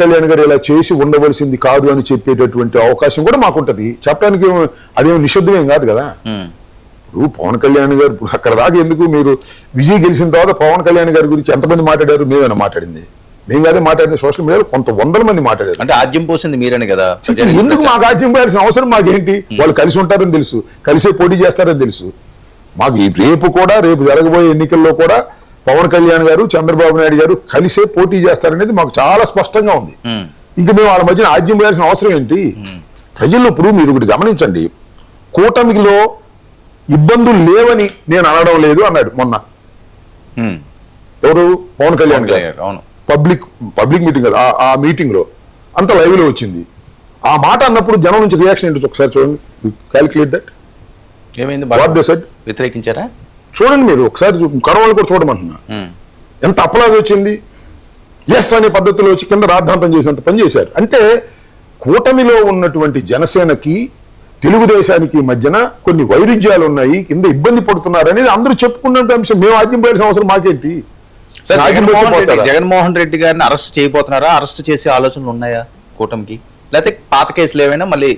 కళ్యాణ్ గారు ఇలా చేసి ఉండవలసింది కాదు అని చెప్పేటటువంటి అవకాశం కూడా మాకుంటది. చెప్పడానికి అదేమో నిషిద్ధమేం కాదు కదా. ఇప్పుడు పవన్ కళ్యాణ్ గారు ఇప్పుడు అక్కడ దాకా ఎందుకు, మీరు విజయ్ గెలిచిన తర్వాత పవన్ కళ్యాణ్ గారి గురించి ఎంతమంది మాట్లాడారు? మేమైనా మాట్లాడింది? మేము కాదే మాట్లాడింది. సోషల్ మీడియాలో కొంత వందల మంది మాట్లాడారు. అంటే ఆజ్యం పోసింది మీరని కదా. ఎందుకు మాకు ఆజ్యం పోయాల్సిన అవసరం మాకేంటి? వాళ్ళు కలిసి ఉంటారని తెలుసు, కలిసే పోటీ చేస్తారని తెలుసు. మాకు రేపు జరగబోయే ఎన్నికల్లో కూడా పవన్ కళ్యాణ్ గారు చంద్రబాబు నాయుడు గారు కలిసే పోటీ చేస్తారనేది మాకు చాలా స్పష్టంగా ఉంది. ఇంకా మేము వాళ్ళ మధ్యన ఆజ్యం పోయాల్సిన అవసరం ఏంటి? ప్రజల్లో ఇప్పుడు మీరు ఒకటి గమనించండి, కూటమిలో ఇబ్బందులు లేవని నేను అనడం లేదు అన్నాడు మొన్న ఎవరు? పవన్ కళ్యాణ్ గారు. పబ్లిక్ మీటింగ్ కదా, ఆ మీటింగ్ లో అంత లైవ్ లో వచ్చింది. ఆ మాట అన్నప్పుడు జనం నుంచి రియాక్షన్ ఏంటి ఒకసారి చూడండి. Calculate that. ఏమైంది? వ్యతిరేకించారా? చూడండి మీరు ఒకసారి, కరోనా కూడా చూడమంటున్నా. ఎంత అప్లాజ్ వచ్చింది. ఎస్ అనే పద్ధతిలో వచ్చి కింద రాద్ధాంతం చేసినంత పని చేశారు. అంటే కూటమిలో ఉన్నటువంటి జనసేనకి తెలుగుదేశానికి మధ్యన కొన్ని వైరుధ్యాలు ఉన్నాయి, కింద ఇబ్బంది పడుతున్నారు అనేది అందరూ చెప్పుకున్న అంశం. మేము ఆజ్యం పోయాల్సిన అవసరం మాకేంటి? జగన్మోహన్ రెడ్డి గారిని అరెస్ట్ చేయబోతున్నారా? అరెస్ట్ చేసే ఆలోచనలు ఉన్నాయా కూటమికి? లేకపోతే పాత కేసులు ఏమైనా మళ్ళీ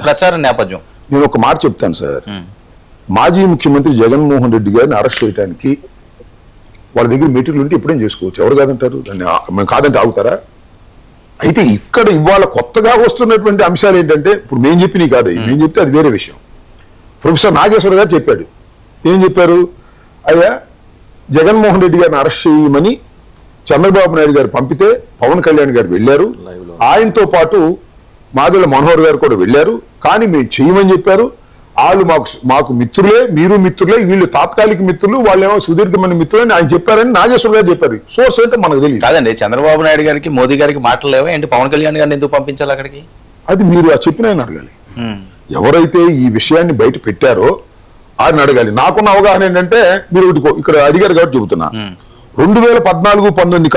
ప్రచారం నేపథ్యం? నేను ఒక మాట చెప్తాను సార్. మాజీ ముఖ్యమంత్రి జగన్మోహన్ రెడ్డి గారిని అరెస్ట్ చేయడానికి వాళ్ళ దగ్గర మెటీరియల్ ఉంటే ఇప్పుడేం చేసుకోవచ్చు. ఎవరు కాదంటారు? దాన్ని మేము కాదంటే ఆగుతారా? అయితే ఇక్కడ ఇవాళ కొత్తగా వస్తున్నటువంటి అంశాలు ఏంటంటే, ఇప్పుడు మేము చెప్పినవి కాదు, మేము చెప్తే అది వేరే విషయం. ప్రొఫెసర్ నాగేశ్వర గారు చెప్పాడు. ఏం చెప్పారు? అయ్యా, జగన్మోహన్ రెడ్డి గారిని అరెస్ట్ చేయమని చంద్రబాబు నాయుడు గారు పంపితే పవన్ కళ్యాణ్ గారు వెళ్ళారు, ఆయనతో పాటు మాదిల మనోహర్ గారు కూడా వెళ్ళారు. కానీ మేము చేయమని చెప్పారు. వాళ్ళు మాకు మిత్రులే, మీరు మిత్రులే, వీళ్ళు తాత్కాలిక మిత్రులు, వాళ్ళేమో సుదీర్ఘమైన మిత్రులు అని ఆయన చెప్పారని నాగేశ్వర గారు చెప్పారు. సోర్స్ ఏంటో మనకు తెలియదు. కాదండి, చంద్రబాబు నాయుడు గారికి మోదీ గారికి మాటలు లేవా ఏంటి? పవన్ కళ్యాణ్ గారిని ఎందుకు పంపించాలి అక్కడికి? అది మీరు ఆ చెప్పిన ఆయన అడగాలి. ఎవరైతే ఈ విషయాన్ని బయట పెట్టారో ఆయన అడగాలి. నాకున్న అవగాహన ఏంటంటే, మీరు ఇక్కడ అడిగారు కాబట్టి చెబుతున్నా. 2014-19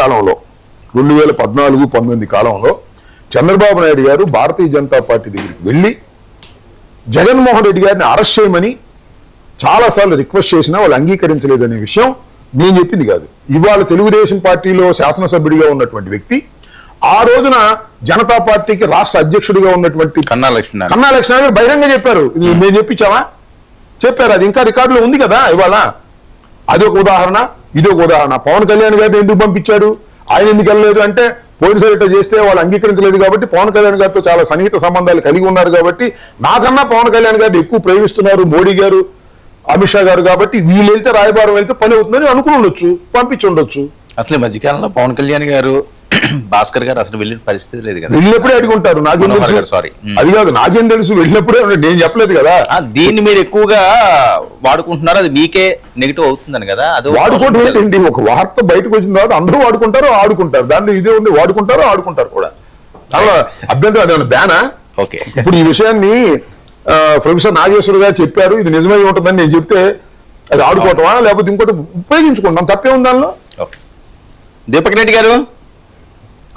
కాలంలో చంద్రబాబు నాయుడు గారు భారతీయ జనతా పార్టీ దగ్గరికి వెళ్ళి జగన్మోహన్ రెడ్డి గారిని అరెస్ట్ చేయమని చాలాసార్లు రిక్వెస్ట్ చేసినా వాళ్ళు అంగీకరించలేదనే విషయం నేను చెప్పింది కాదు. ఇవాళ తెలుగుదేశం పార్టీలో శాసనసభ్యుడిగా ఉన్నటువంటి వ్యక్తి, ఆ రోజున జనతా పార్టీకి రాష్ట్ర అధ్యక్షుడిగా ఉన్నటువంటి కన్నా లక్ష్మణ గారు బహిరంగ చెప్పారు. మేము చెప్పించామా? చెప్పారు. అది ఇంకా రికార్డులో ఉంది కదా. ఇవాళ అదొక ఉదాహరణ, ఇదొక ఉదాహరణ. పవన్ కళ్యాణ్ గారిని ఎందుకు పంపించాడు, ఆయన ఎందుకు వెళ్ళలేదు అంటే, పోయినసారి ఇట్లా చేస్తే వాళ్ళు అంగీకరించలేదు కాబట్టి, పవన్ కళ్యాణ్ గారితో చాలా సన్నిహిత సంబంధాలు కలిగి ఉన్నారు కాబట్టి, నాకన్నా పవన్ కళ్యాణ్ గారిని ఎక్కువ ప్రేమిస్తున్నారు మోడీ గారు, అమిత్ షా గారు కాబట్టి, వీళ్ళు వెళ్తే రాయబారం వెళ్తే పని అవుతుందని అనుకుని ఉండొచ్చు, పంపించి ఉండొచ్చు. అసలు ఈ మధ్యకాలంలో పవన్ కళ్యాణ్ గారు, భాస్కర్ గారు అసలు వెళ్ళిన పరిస్థితి లేదు కదా. వెళ్ళినప్పుడే అడుగుంటారు. నాకేం తెలుసు? సారీ, అది కాదు, నాకేం తెలుసు? వెళ్ళినప్పుడే, నేను చెప్పలేదు కదా. దీన్ని మీరు ఎక్కువగా వాడుకుంటున్నారు, అది మీకే నెగిటివ్ అవుతుందని కదా. అది వాడుకోవడం ఏంటండి? ఒక వార్త బయటకు వచ్చిన తర్వాత అందరూ వాడుకుంటారు, ఆడుకుంటారు. దాంట్లో ఇదే ఉంది, వాడుకుంటారు, ఆడుకుంటారు కూడా. చాలా అభ్యంతరం. అదేమన్నా బ్యానా? ఓకే. ఇప్పుడు ఈ విషయాన్ని ప్రొఫెసర్ నాగేశ్వర గారు చెప్పారు, ఇది నిజమై ఉంటుందని నేను చెప్తే అది ఆడుకోవటమా లేకపోతే ఇంకోటి ఉపయోగించుకుంటాం, తప్పే ఉంది దానిలో. దీపక్ రెడ్డి గారు.